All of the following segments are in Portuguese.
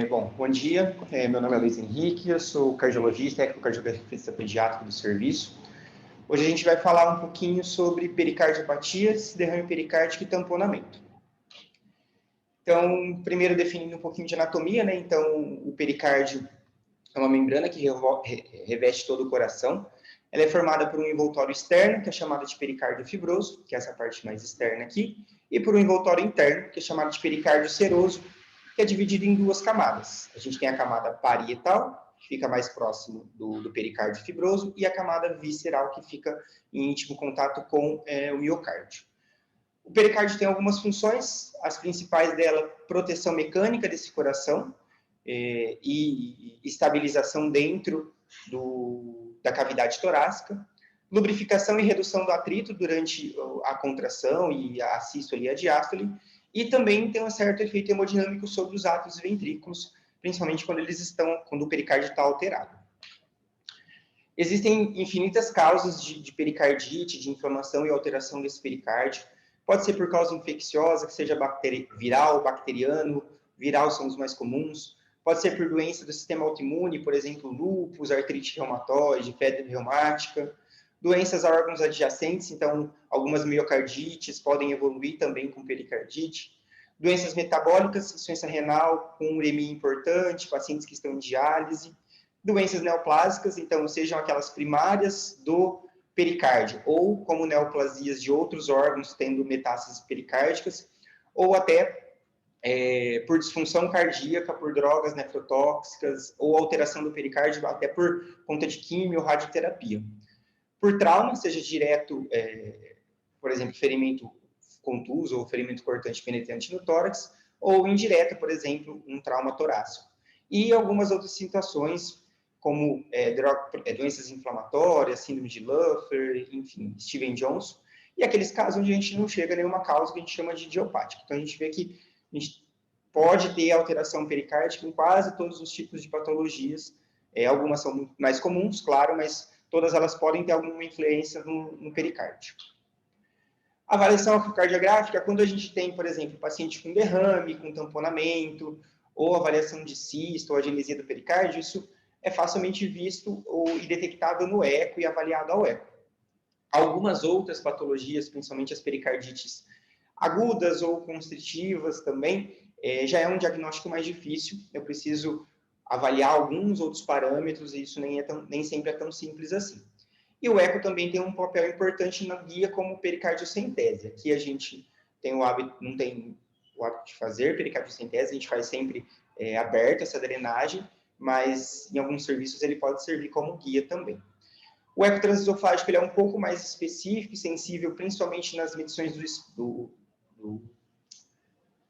Bom dia. Meu nome é Luiz Henrique, eu sou cardiologista, ecocardiografista pediátrico do serviço. Hoje a gente vai falar um pouquinho sobre pericardiopatias, derrame pericárdico e tamponamento. Então, primeiro definindo um pouquinho de anatomia, né? Então, o pericárdio é uma membrana que reveste todo o coração. Ela é formada por um envoltório externo, que é chamado de pericárdio fibroso, que é essa parte mais externa aqui, e por um envoltório interno, que é chamado de pericárdio seroso, que é dividido em duas camadas. A gente tem a camada parietal, que fica mais próximo do pericárdio fibroso, e a camada visceral, que fica em íntimo contato com o miocárdio. O pericárdio tem algumas funções, as principais dela, proteção mecânica desse coração e estabilização dentro da cavidade torácica, lubrificação e redução do atrito durante a contração e a sístole e a diástole, e também tem um certo efeito hemodinâmico sobre os átrios e ventrículos, principalmente quando o pericárdio está alterado. Existem infinitas causas de pericardite, de inflamação e alteração desse pericárdio. Pode ser por causa infecciosa, que seja viral, bacteriano, viral são os mais comuns. Pode ser por doença do sistema autoimune, por exemplo, lúpus, artrite reumatoide, febre reumática. Doenças a órgãos adjacentes, então, algumas miocardites podem evoluir também com pericardite. Doenças metabólicas, insuficiência renal, com uremia importante, pacientes que estão em diálise. Doenças neoplásicas, então, sejam aquelas primárias do pericárdio, ou como neoplasias de outros órgãos tendo metástases pericárdicas, ou até por disfunção cardíaca, por drogas nefrotóxicas, ou alteração do pericárdio, até por conta de quimio ou radioterapia. Por trauma, seja direto, por exemplo, ferimento contuso ou ferimento cortante penetrante no tórax, ou indireto, por exemplo, um trauma torácico. E algumas outras situações, como doenças inflamatórias, síndrome de Luffer, enfim, Stevens-Johnson, e aqueles casos onde a gente não chega a nenhuma causa que a gente chama de idiopática. Então, a gente vê que a gente pode ter alteração pericárdica em quase todos os tipos de patologias. Algumas são muito mais comuns, claro, mas todas elas podem ter alguma influência no pericárdio. Avaliação ecocardiográfica, quando a gente tem, por exemplo, paciente com derrame, com tamponamento, ou avaliação de cisto, ou agenesia do pericárdio, isso é facilmente visto e detectável no eco e avaliado ao eco. Algumas outras patologias, principalmente as pericardites agudas ou constritivas também, já é um diagnóstico mais difícil. Eu preciso avaliar alguns outros parâmetros e isso nem sempre é tão simples assim. E o eco também tem um papel importante na guia como pericardiocentese. Aqui a gente não tem o hábito de fazer pericardiocentese, a gente faz sempre aberto essa drenagem, mas em alguns serviços ele pode servir como guia também. O eco transesofágico ele é um pouco mais específico e sensível, principalmente nas medições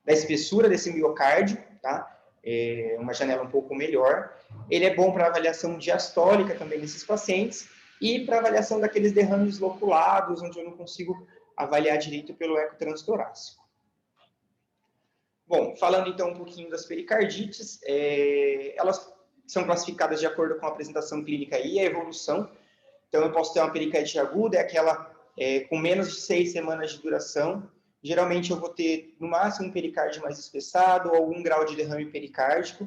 da espessura desse miocárdio, tá? Uma janela um pouco melhor. Ele é bom para avaliação diastólica também nesses pacientes e para avaliação daqueles derrames loculados, onde eu não consigo avaliar direito pelo eco transtorácico. Bom, falando então um pouquinho das pericardites, elas são classificadas de acordo com a apresentação clínica e a evolução. Então, eu posso ter uma pericardite aguda, é aquela com menos de 6 semanas de duração. Geralmente, eu vou ter, no máximo, um pericárdio mais espessado ou algum grau de derrame pericárdico,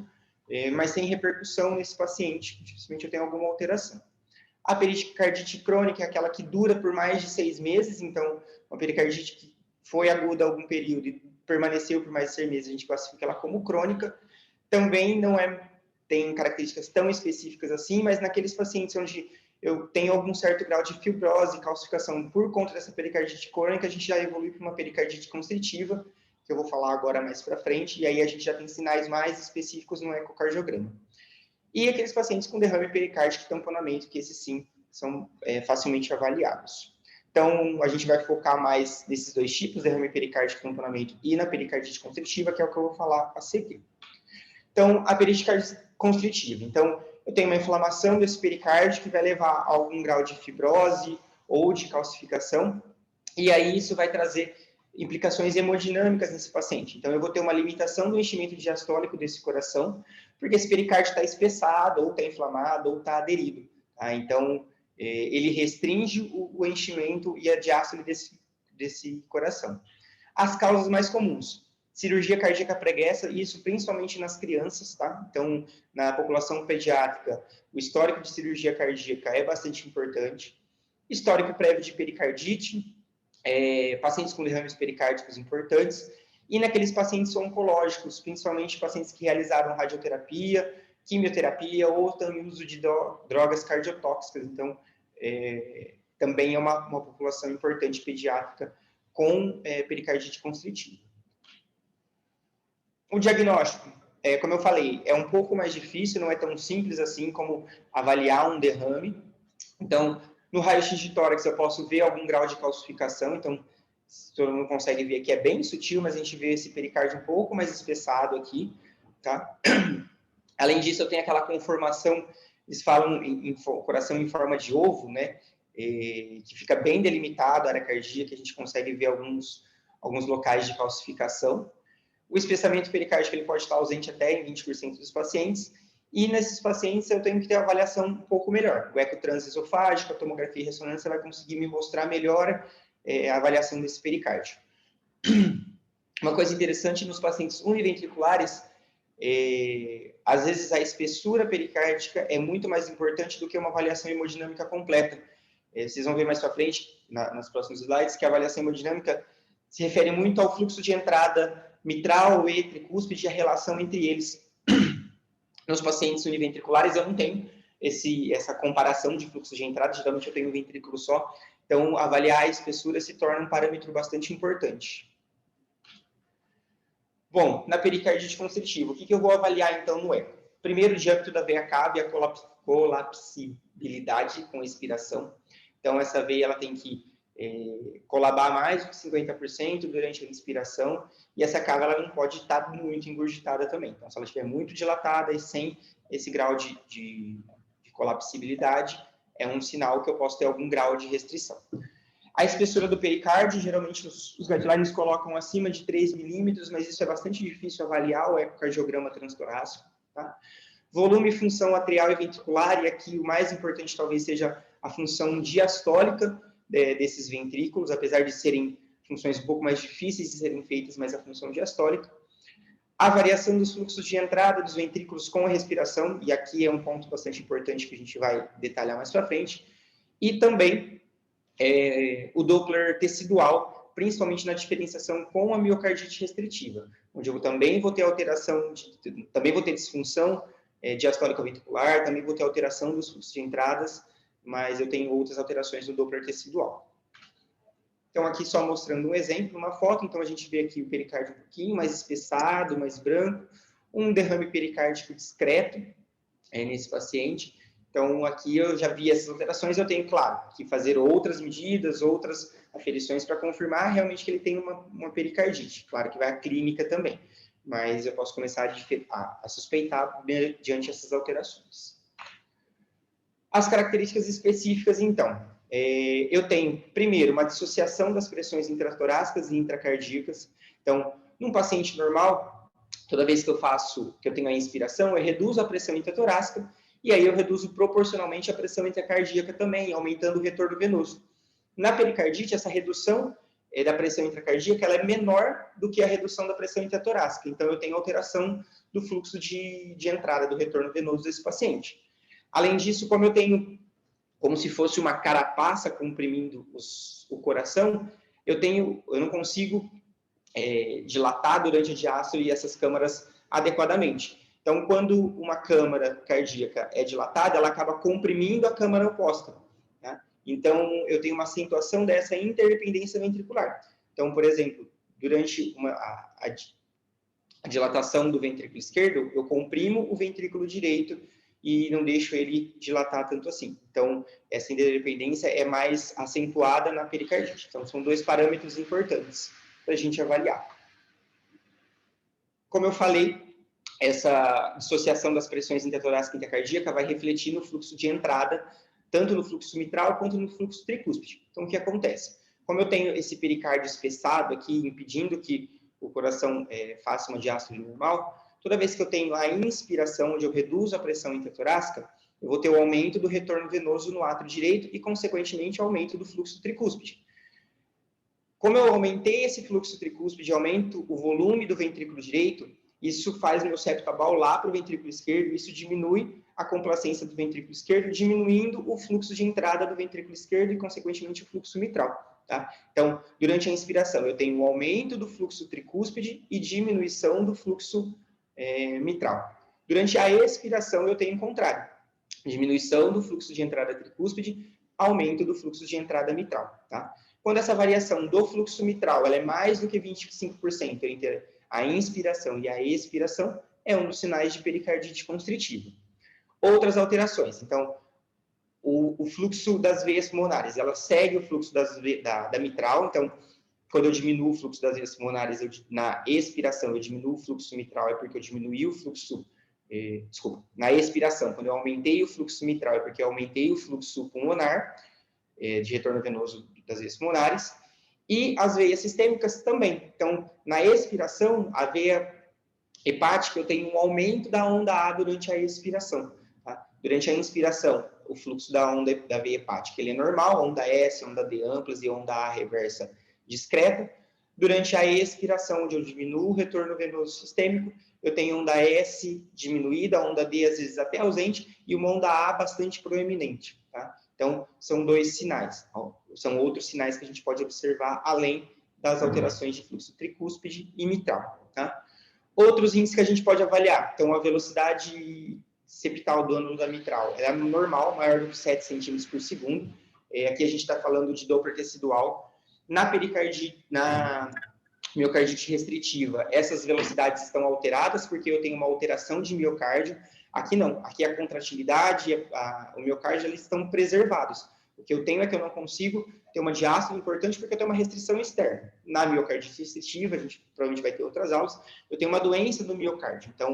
mas sem repercussão nesse paciente. Dificilmente eu tenho alguma alteração. A pericardite crônica é aquela que dura por mais de 6 meses. Então, uma pericardite que foi aguda algum período e permaneceu por mais de 6 meses, a gente classifica ela como crônica. Também não tem características tão específicas assim, mas naqueles pacientes onde eu tenho algum certo grau de fibrose e calcificação por conta dessa pericardite crônica, a gente já evolui para uma pericardite constritiva, que eu vou falar agora mais para frente, e aí a gente já tem sinais mais específicos no ecocardiograma. E aqueles pacientes com derrame pericárdico e tamponamento, que esses sim são facilmente avaliados. Então, a gente vai focar mais nesses dois tipos, derrame pericárdico e tamponamento, e na pericardite constritiva, que é o que eu vou falar a seguir. Então, a pericardite constritiva. Então, eu tenho uma inflamação desse pericárdio que vai levar a algum grau de fibrose ou de calcificação, e aí isso vai trazer implicações hemodinâmicas nesse paciente. Então, eu vou ter uma limitação do enchimento diastólico desse coração, porque esse pericárdio está espessado, ou está inflamado, ou está aderido. Tá? Então, ele restringe o enchimento e a diástole desse coração. As causas mais comuns. Cirurgia cardíaca pregressa, isso principalmente nas crianças, tá? Então, na população pediátrica, o histórico de cirurgia cardíaca é bastante importante. Histórico prévio de pericardite, pacientes com derrames pericárdicos importantes, e naqueles pacientes oncológicos, principalmente pacientes que realizaram radioterapia, quimioterapia ou também uso de drogas cardiotóxicas. Então, também é uma população importante pediátrica com pericardite constritiva. O diagnóstico, como eu falei, é um pouco mais difícil, não é tão simples assim como avaliar um derrame. Então, no raio-x de tórax eu posso ver algum grau de calcificação, então, se todo mundo consegue ver aqui, é bem sutil, mas a gente vê esse pericárdio um pouco mais espessado aqui, tá? Além disso, eu tenho aquela conformação, eles falam em coração em forma de ovo, né? Que fica bem delimitado a área cardíaca, a gente consegue ver alguns locais de calcificação. O espessamento pericárdico ele pode estar ausente até em 20% dos pacientes, e nesses pacientes eu tenho que ter uma avaliação um pouco melhor. O eco transesofágico, a tomografia e ressonância vai conseguir me mostrar melhor a avaliação desse pericárdio. Uma coisa interessante nos pacientes univentriculares, às vezes a espessura pericárdica é muito mais importante do que uma avaliação hemodinâmica completa. Vocês vão ver mais para frente, nas próximos slides, que a avaliação hemodinâmica se refere muito ao fluxo de entrada mitral e tricúspide e a relação entre eles. Nos pacientes univentriculares eu não tenho essa comparação de fluxo de entrada, geralmente eu tenho um ventrículo só, então avaliar a espessura se torna um parâmetro bastante importante. Bom, na pericardite constritiva, o que eu vou avaliar então no eco? Primeiro, o diâmetro da veia cava e a colapsibilidade com expiração. Então, essa veia ela tem que colabar mais de 50% durante a inspiração, e essa cava ela não pode estar muito engurgitada também. Então, se ela estiver muito dilatada e sem esse grau de colapsibilidade, é um sinal que eu posso ter algum grau de restrição. A espessura do pericárdio, geralmente os guidelines colocam acima de 3 milímetros, mas isso é bastante difícil avaliar o ecocardiograma transtorácico. Tá? Volume e função atrial e ventricular, e aqui o mais importante talvez seja a função diastólica desses ventrículos, apesar de serem funções um pouco mais difíceis de serem feitas, mas a função diastólica. A variação dos fluxos de entrada dos ventrículos com a respiração, e aqui é um ponto bastante importante que a gente vai detalhar mais para frente. E também o Doppler tecidual, principalmente na diferenciação com a miocardite restritiva, onde eu também vou ter alteração, também vou ter disfunção diastólica ventricular, também vou ter alteração dos fluxos de entradas, mas eu tenho outras alterações no Doppler tecidual. Então, aqui só mostrando um exemplo, uma foto. Então, a gente vê aqui o pericárdio um pouquinho mais espessado, mais branco, um derrame pericárdico discreto nesse paciente. Então, aqui eu já vi essas alterações, eu tenho, claro, que fazer outras medidas, outras aferições para confirmar realmente que ele tem uma pericardite. Claro que vai a clínica também, mas eu posso começar a suspeitar diante dessas alterações. As características específicas, então. Eu tenho, primeiro, uma dissociação das pressões intratorácicas e intracardíacas. Então, num paciente normal, toda vez que eu tenho a inspiração, eu reduzo a pressão intratorácica e aí eu reduzo proporcionalmente a pressão intracardíaca também, aumentando o retorno venoso. Na pericardite, essa redução da pressão intracardíaca ela é menor do que a redução da pressão intratorácica. Então, eu tenho alteração do fluxo de entrada, do retorno venoso desse paciente. Além disso, como eu tenho como se fosse uma carapaça comprimindo o coração, eu não consigo dilatar durante a diástole essas câmaras adequadamente. Então, quando uma câmara cardíaca é dilatada, ela acaba comprimindo a câmara oposta. Né? Então, eu tenho uma acentuação dessa interdependência ventricular. Então, por exemplo, durante a dilatação do ventrículo esquerdo, eu comprimo o ventrículo direito e não deixo ele dilatar tanto assim. Então, essa interdependência é mais acentuada na pericardite. Então, são dois parâmetros importantes para a gente avaliar. Como eu falei, essa dissociação das pressões intratorácica e intracardíaca vai refletir no fluxo de entrada, tanto no fluxo mitral quanto no fluxo tricúspide. Então, o que acontece? Como eu tenho esse pericárdio espessado aqui, impedindo que o coração faça uma diástole normal, toda vez que eu tenho a inspiração, onde eu reduzo a pressão intratorácica, eu vou ter o aumento do retorno venoso no átrio direito e, consequentemente, o aumento do fluxo tricúspide. Como eu aumentei esse fluxo tricúspide, aumento o volume do ventrículo direito, isso faz o meu septo abaular para o ventrículo esquerdo, isso diminui a complacência do ventrículo esquerdo, diminuindo o fluxo de entrada do ventrículo esquerdo e, consequentemente, o fluxo mitral. Tá? Então, durante a inspiração, eu tenho um aumento do fluxo tricúspide e diminuição do fluxo mitral. Durante a expiração, eu tenho o contrário. Diminuição do fluxo de entrada tricúspide, aumento do fluxo de entrada mitral. Tá? Quando essa variação do fluxo mitral ela é mais do que 25% entre a inspiração e a expiração, é um dos sinais de pericardite constritiva. Outras alterações. Então, o fluxo das veias pulmonares, ela segue o fluxo da mitral. Então, quando eu diminuo o fluxo das veias pulmonares, na expiração, eu diminuo o fluxo mitral, é porque eu diminuí o fluxo... na expiração, quando eu aumentei o fluxo mitral, é porque eu aumentei o fluxo pulmonar, de retorno venoso das veias pulmonares, e as veias sistêmicas também. Então, na expiração, a veia hepática, eu tenho um aumento da onda A durante a expiração. Tá? Durante a inspiração, o fluxo da onda da veia hepática ele é normal, onda S, onda D amplas e onda A reversa discreta. Durante a expiração, onde eu diminuo o retorno venoso sistêmico, eu tenho onda S diminuída, onda D às vezes até ausente, e uma onda A bastante proeminente. Tá? Então, são dois sinais. São outros sinais que a gente pode observar, além das alterações de fluxo tricúspide e mitral. Tá? Outros índices que a gente pode avaliar. Então, a velocidade septal do ânulo da mitral é normal, maior do que 7 centímetros por segundo. Aqui a gente está falando de Doppler tecidual. Na miocardite restritiva, essas velocidades estão alteradas porque eu tenho uma alteração de miocárdio. Aqui não, aqui a contratilidade e o miocárdio eles estão preservados. O que eu tenho é que eu não consigo ter uma diástole importante porque eu tenho uma restrição externa. Na miocardite restritiva, a gente provavelmente vai ter outras aulas, eu tenho uma doença do miocárdio. Então,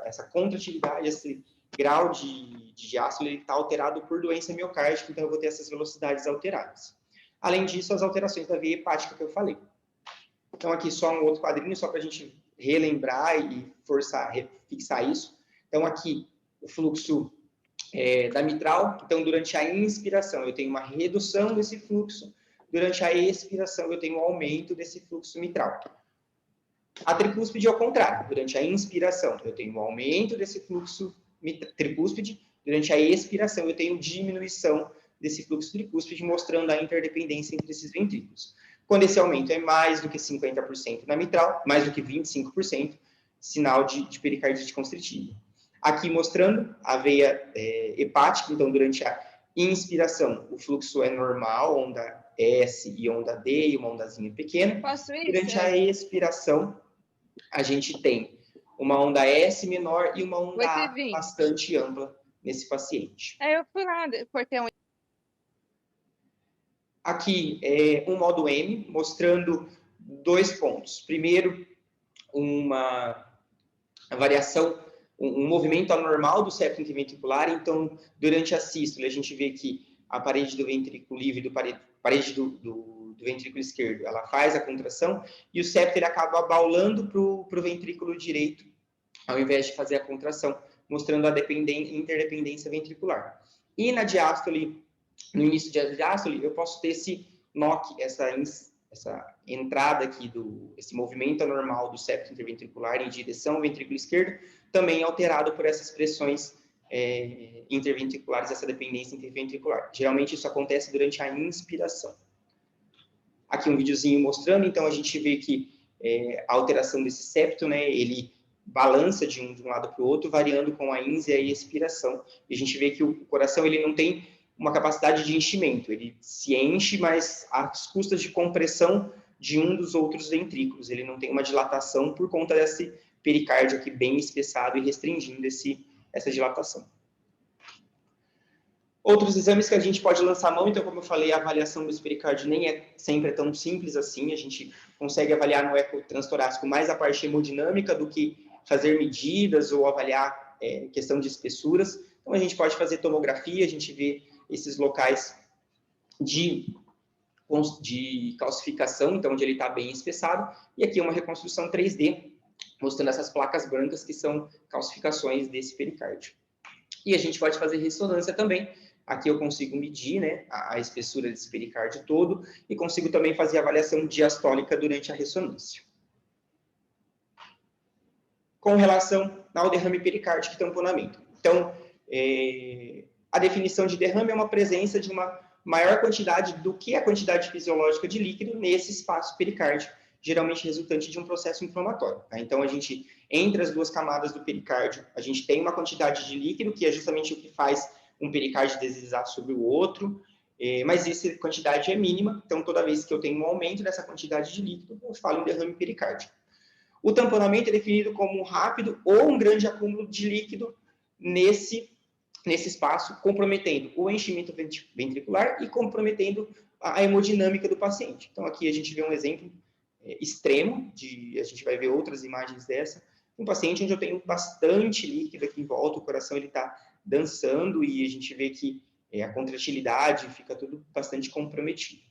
essa contratilidade, esse grau de diástole está alterado por doença miocárdica, então eu vou ter essas velocidades alteradas. Além disso, as alterações da veia hepática que eu falei. Então, aqui só um outro quadrinho, só para a gente relembrar e fixar isso. Então, aqui, o fluxo da mitral. Então, durante a inspiração, eu tenho uma redução desse fluxo. Durante a expiração, eu tenho um aumento desse fluxo mitral. A tricúspide é o contrário. Durante a inspiração, eu tenho um aumento desse fluxo tricúspide. Durante a expiração, eu tenho diminuição desse fluxo tricúspide, mostrando a interdependência entre esses ventrículos. Quando esse aumento é mais do que 50% na mitral, mais do que 25%, sinal de pericardite constritiva. Aqui mostrando a veia hepática, então durante a inspiração o fluxo é normal, onda S e onda D e uma ondazinha pequena. Durante a expiração a gente tem uma onda S menor e uma onda A bastante ampla nesse paciente. Eu fui lá, cortei um... Aqui é um modo M, mostrando 2 pontos. Primeiro, uma variação, um movimento anormal do septo interventricular. Então, durante a sístole, a gente vê que a parede do ventrículo livre, parede do ventrículo esquerdo, ela faz a contração e o septo ele acaba abaulando para o ventrículo direito, ao invés de fazer a contração, mostrando a interdependência ventricular. E na diástole, no início da diástole, eu posso ter esse NOC, essa entrada aqui, esse movimento anormal do septo interventricular em direção ao ventrículo esquerdo, também alterado por essas pressões interventriculares, essa dependência interventricular. Geralmente isso acontece durante a inspiração. Aqui um videozinho mostrando, então a gente vê que a alteração desse septo, né, ele balança de um lado para o outro, variando com a ins e a expiração. E a gente vê que o coração ele não tem uma capacidade de enchimento, ele se enche, mas às custas de compressão de um dos outros ventrículos. Ele não tem uma dilatação por conta desse pericárdio aqui bem espessado e restringindo essa dilatação. Outros exames que a gente pode lançar a mão, então, como eu falei, a avaliação desse pericárdio nem é sempre tão simples assim. A gente consegue avaliar no eco transtorácico mais a parte hemodinâmica do que fazer medidas ou avaliar questão de espessuras. Então, a gente pode fazer tomografia, a gente vê esses locais de calcificação, então, onde ele está bem espessado. E aqui uma reconstrução 3D, mostrando essas placas brancas que são calcificações desse pericárdio. E a gente pode fazer ressonância também, Aqui eu consigo medir, né, a espessura desse pericárdio todo e consigo também fazer a avaliação diastólica durante a ressonância. Com relação ao derrame pericárdico e tamponamento. Então, a definição de derrame é uma presença de uma maior quantidade do que a quantidade fisiológica de líquido nesse espaço pericárdio, geralmente resultante de um processo inflamatório. Tá? Então, a gente, entre as duas camadas do pericárdio, a gente tem uma quantidade de líquido, que é justamente o que faz um pericárdio deslizar sobre o outro, mas essa quantidade é mínima, então toda vez que eu tenho um aumento dessa quantidade de líquido, eu falo em derrame pericárdico. O tamponamento é definido como um rápido ou um grande acúmulo de líquido nesse espaço, comprometendo o enchimento ventricular e comprometendo a hemodinâmica do paciente. Então, aqui a gente vê um exemplo extremo, a gente vai ver outras imagens dessa, um paciente onde eu tenho bastante líquido aqui em volta, o coração está dançando e a gente vê que a contratilidade fica tudo bastante comprometido.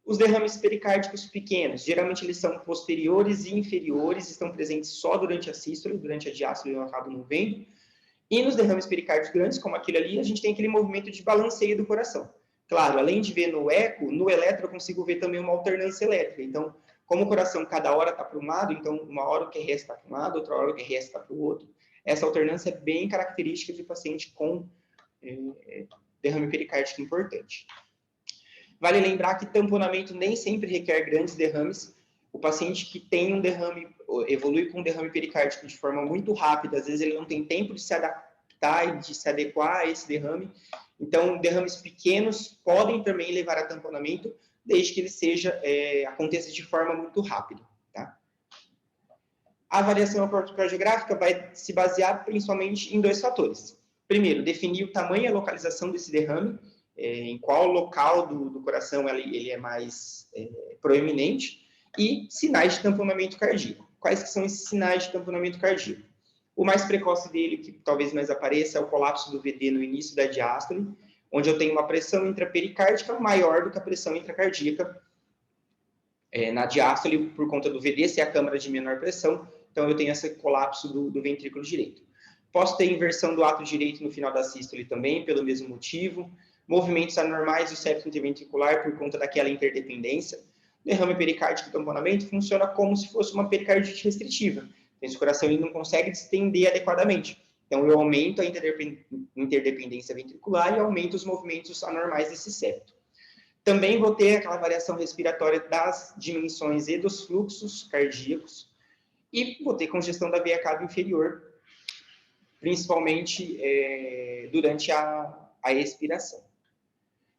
Os derrames pericárdicos pequenos, geralmente eles são posteriores e inferiores, estão presentes só durante a sístole, durante a diástole eu acabo não vendo. E nos derrames pericárdicos grandes, como aquele ali, a gente tem aquele movimento de balanceio do coração. Claro, além de ver no eco, no eletro eu consigo ver também uma alternância elétrica. Então, como o coração cada hora está para um lado, então uma hora o QRS está para um lado, outra hora o QRS está para o outro. Essa alternância é bem característica de paciente com derrame pericárdico importante. Vale lembrar que tamponamento nem sempre requer grandes derrames. O paciente que tem um derrame, evolui com um derrame pericárdico de forma muito rápida, às vezes ele não tem tempo de se adaptar e de se adequar a esse derrame. Então, derrames pequenos podem também levar a tamponamento, desde que ele aconteça de forma muito rápida. Tá? A avaliação ecocardiográfica vai se basear principalmente em dois fatores. Primeiro, definir o tamanho e a localização desse derrame, em qual local do coração ele é mais proeminente, e sinais de tamponamento cardíaco. Quais que são esses sinais de tamponamento cardíaco? O mais precoce dele, que talvez mais apareça, é o colapso do VD no início da diástole, onde eu tenho uma pressão intrapericárdica maior do que a pressão intracardíaca na diástole, por conta do VD ser a câmara de menor pressão, então eu tenho esse colapso do ventrículo direito. Posso ter inversão do ato direito no final da sístole também, pelo mesmo motivo. Movimentos anormais do septo interventricular por conta daquela interdependência. Derrame pericárdico e tamponamento funciona como se fosse uma pericardite restritiva. Esse coração ele não consegue distender adequadamente. Então, eu aumento a interdependência ventricular e aumento os movimentos anormais desse septo. Também vou ter aquela variação respiratória das dimensões e dos fluxos cardíacos. E vou ter congestão da veia cava inferior, principalmente durante a expiração.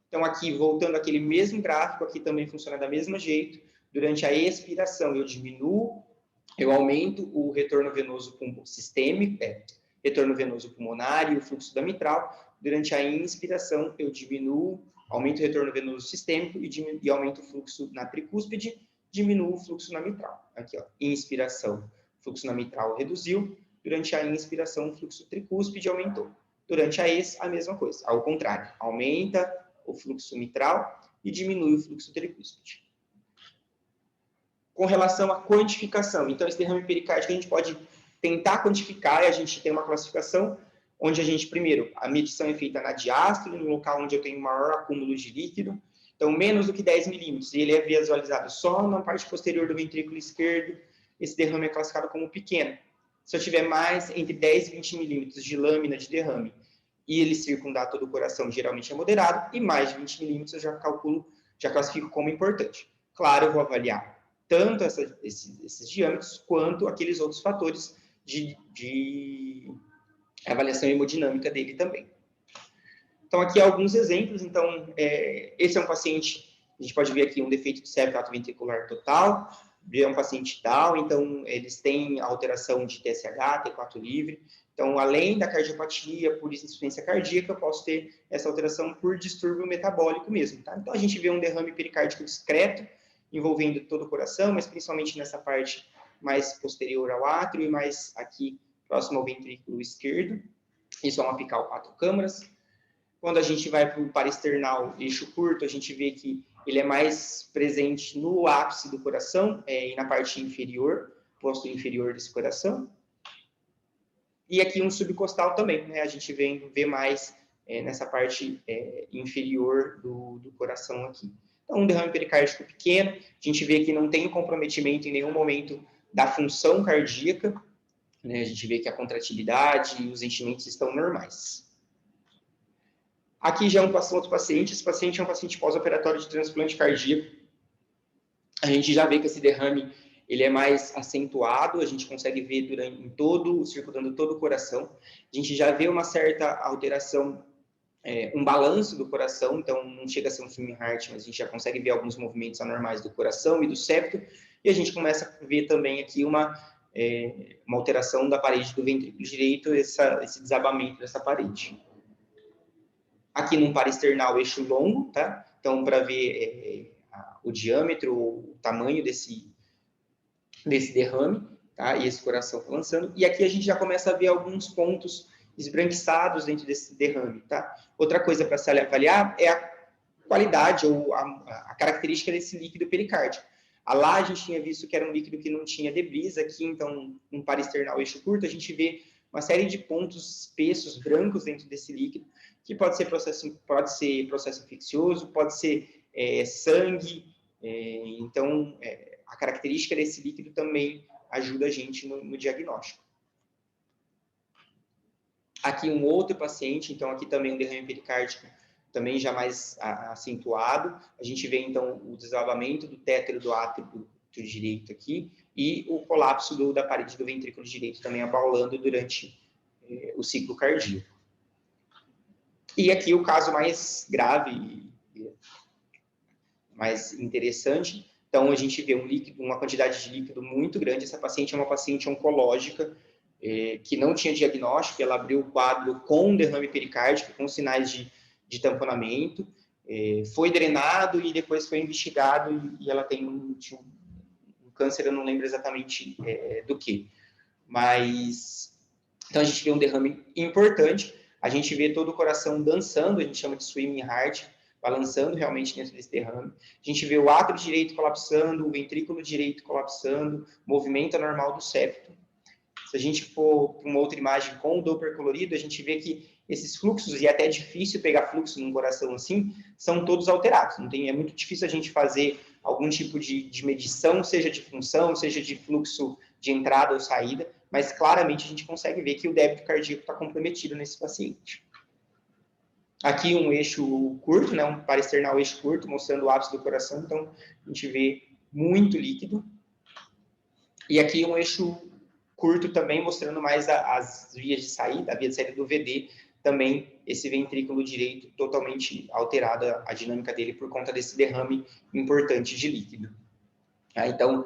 Então, aqui, voltando àquele mesmo gráfico, aqui também funciona da mesma jeito. Durante a expiração, eu aumento o retorno venoso sistêmico, retorno venoso pulmonar e o fluxo da mitral. Durante a inspiração, eu aumento o retorno venoso sistêmico e aumento o fluxo na tricúspide, diminuo o fluxo na mitral. Aqui, ó, inspiração, fluxo na mitral reduziu. Durante a inspiração, o fluxo tricúspide aumentou. Durante a a mesma coisa, ao contrário, aumenta o fluxo mitral e diminui o fluxo tricúspide. Com relação à quantificação, então esse derrame pericárdico a gente pode tentar quantificar, e a gente tem uma classificação onde a gente, primeiro, a medição é feita na diástole, no local onde eu tenho maior acúmulo de líquido, então menos do que 10 milímetros, e ele é visualizado só na parte posterior do ventrículo esquerdo, esse derrame é classificado como pequeno. Se eu tiver mais entre 10 e 20 milímetros de lâmina de derrame, e ele circundar todo o coração, geralmente é moderado, e mais de 20 milímetros eu já classifico como importante. Claro, eu vou avaliar tanto esses diâmetros, quanto aqueles outros fatores de avaliação hemodinâmica dele também. Então, aqui alguns exemplos. Então, esse é um paciente, a gente pode ver aqui um defeito do septo atrioventricular total, é um paciente Down, então eles têm alteração de TSH, T4 livre. Então, além da cardiopatia por insuficiência cardíaca, eu posso ter essa alteração por distúrbio metabólico mesmo. Tá? Então, a gente vê um derrame pericárdico discreto, envolvendo todo o coração, mas principalmente nessa parte mais posterior ao átrio e mais aqui próximo ao ventrículo esquerdo. Isso é um apical 4 câmaras. Quando a gente vai para o paraesternal, eixo curto, a gente vê que ele é mais presente no ápice do coração e na parte inferior, posto inferior desse coração. E aqui um subcostal também, né? A gente vê mais nessa parte inferior do coração aqui. Então, um derrame pericárdico pequeno, a gente vê que não tem comprometimento em nenhum momento da função cardíaca, né? A gente vê que a contratilidade e os enchimentos estão normais. Aqui já é um outro paciente, esse paciente é um paciente pós-operatório de transplante cardíaco. A gente já vê que esse derrame ele é mais acentuado, a gente consegue ver circulando todo o coração. A gente já vê uma certa alteração, um balanço do coração, então não chega a ser um swimming heart, mas a gente já consegue ver alguns movimentos anormais do coração e do septo, e a gente começa a ver também aqui uma alteração da parede do ventrículo direito, esse desabamento dessa parede. Aqui num paraesternal eixo longo, tá? Então, para ver o diâmetro, o tamanho desse derrame, tá? E esse coração lançando. E aqui a gente já começa a ver alguns pontos esbranquiçados dentro desse derrame, tá? Outra coisa para se avaliar é a qualidade ou a característica desse líquido pericárdico. Lá a gente tinha visto que era um líquido que não tinha debris, aqui então, no paraesternal eixo curto, a gente vê uma série de pontos espessos, brancos dentro desse líquido, que pode ser processo infeccioso, pode ser sangue, então a característica desse líquido também ajuda a gente no diagnóstico. Aqui um outro paciente, então aqui também um derrame pericárdico, também já mais acentuado. A gente vê, então, o desabamento do tétero do átrio direito aqui e o colapso da parede do ventrículo direito também abaulando durante o ciclo cardíaco. E aqui o caso mais grave, mais interessante. Então, a gente vê uma quantidade de líquido muito grande. Essa paciente é uma paciente oncológica, que não tinha diagnóstico, ela abriu o quadro com derrame pericárdico, com sinais de tamponamento, foi drenado e depois foi investigado e ela tem um câncer, eu não lembro exatamente do que. Mas, então a gente vê um derrame importante, a gente vê todo o coração dançando, a gente chama de swimming heart, balançando realmente dentro desse derrame. A gente vê o átrio direito colapsando, o ventrículo direito colapsando, movimento anormal do septo. Se a gente for para uma outra imagem com o Doppler colorido, a gente vê que esses fluxos, e é até difícil pegar fluxo num coração assim, são todos alterados. É muito difícil a gente fazer algum tipo de medição, seja de função, seja de fluxo de entrada ou saída, mas claramente a gente consegue ver que o débito cardíaco está comprometido nesse paciente. Aqui um eixo curto, né, um paraesternal eixo curto, mostrando o ápice do coração, então a gente vê muito líquido. E aqui um eixo curto também, mostrando mais as vias de saída, a via de saída do VD, também esse ventrículo direito totalmente alterado, a dinâmica dele por conta desse derrame importante de líquido. Então,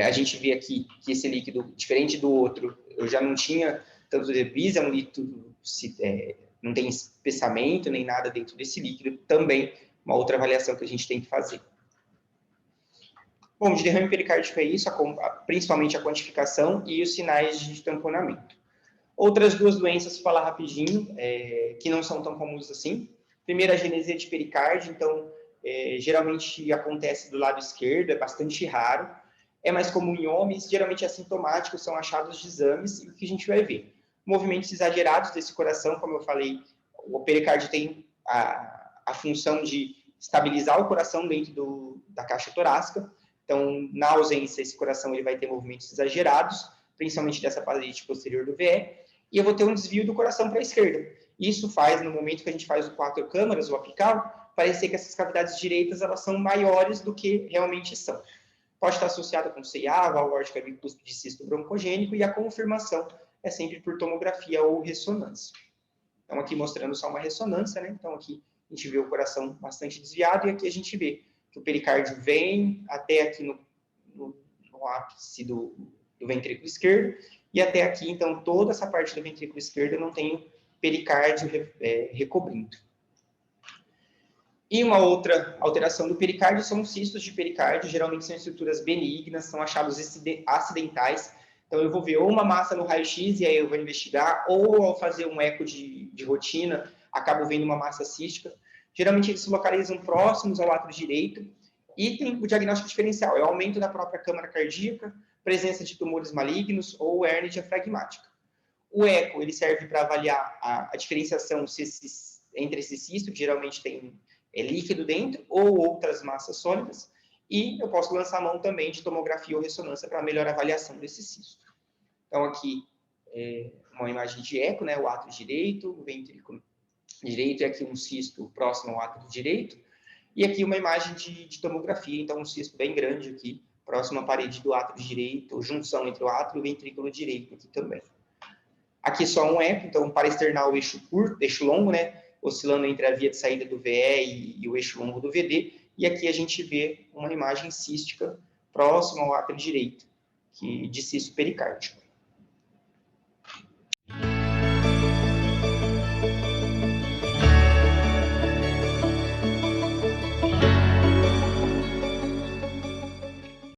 a gente vê aqui que esse líquido, diferente do outro, eu já não tinha tanto debris, é um líquido, não tem espessamento nem nada dentro desse líquido, também uma outra avaliação que a gente tem que fazer. Bom, de derrame pericárdico é isso, principalmente a quantificação e os sinais de tamponamento. Outras duas doenças, falar rapidinho, que não são tão comuns assim. Primeiro, a genesia de pericárdio, então, geralmente acontece do lado esquerdo, é bastante raro. É mais comum em homens, geralmente assintomáticos, são achados de exames, e o que a gente vai ver? Movimentos exagerados desse coração, como eu falei, o pericárdio tem a função de estabilizar o coração dentro da caixa torácica. Então, na ausência, esse coração ele vai ter movimentos exagerados, principalmente dessa parede posterior do VE, e eu vou ter um desvio do coração para a esquerda. Isso faz, no momento que a gente faz o 4 câmaras, o apical, parecer que essas cavidades direitas elas são maiores do que realmente são. Pode estar associada com CIA, valva aórtica bicúspide cisto broncogênico, e a confirmação é sempre por tomografia ou ressonância. Então, aqui mostrando só uma ressonância, né? Então, aqui a gente vê o coração bastante desviado, e aqui a gente vê que o pericárdio vem até aqui no ápice do ventrículo esquerdo, e até aqui, então, toda essa parte do ventrículo esquerdo eu não tenho pericárdio recobrindo. E uma outra alteração do pericárdio são os cistos de pericárdio, geralmente são estruturas benignas, são achados acidentais. Então, eu vou ver ou uma massa no raio-x e aí eu vou investigar, ou ao fazer um eco de rotina, acabo vendo uma massa cística. Geralmente, eles se localizam próximos ao átrio direito e tem o diagnóstico diferencial, é o aumento da própria câmara cardíaca, presença de tumores malignos ou hérnia diafragmática. O eco, ele serve para avaliar a diferenciação se esses entre esse cisto, que geralmente tem líquido dentro, ou outras massas sólidas, e eu posso lançar a mão também de tomografia ou ressonância para melhor avaliação desse cisto. Então, aqui, uma imagem de eco, né, o átrio direito, o ventrículo direito, e aqui um cisto próximo ao átrio direito, e aqui uma imagem de tomografia, então um cisto bem grande aqui, próximo à parede do átrio direito, junção entre o átrio e o ventrículo direito aqui também. Aqui só um eco, então para externar o eixo curto, eixo longo, né, oscilando entre a via de saída do VE e o eixo longo do VD, e aqui a gente vê uma imagem cística próxima ao átrio direito, de cisto pericárdico.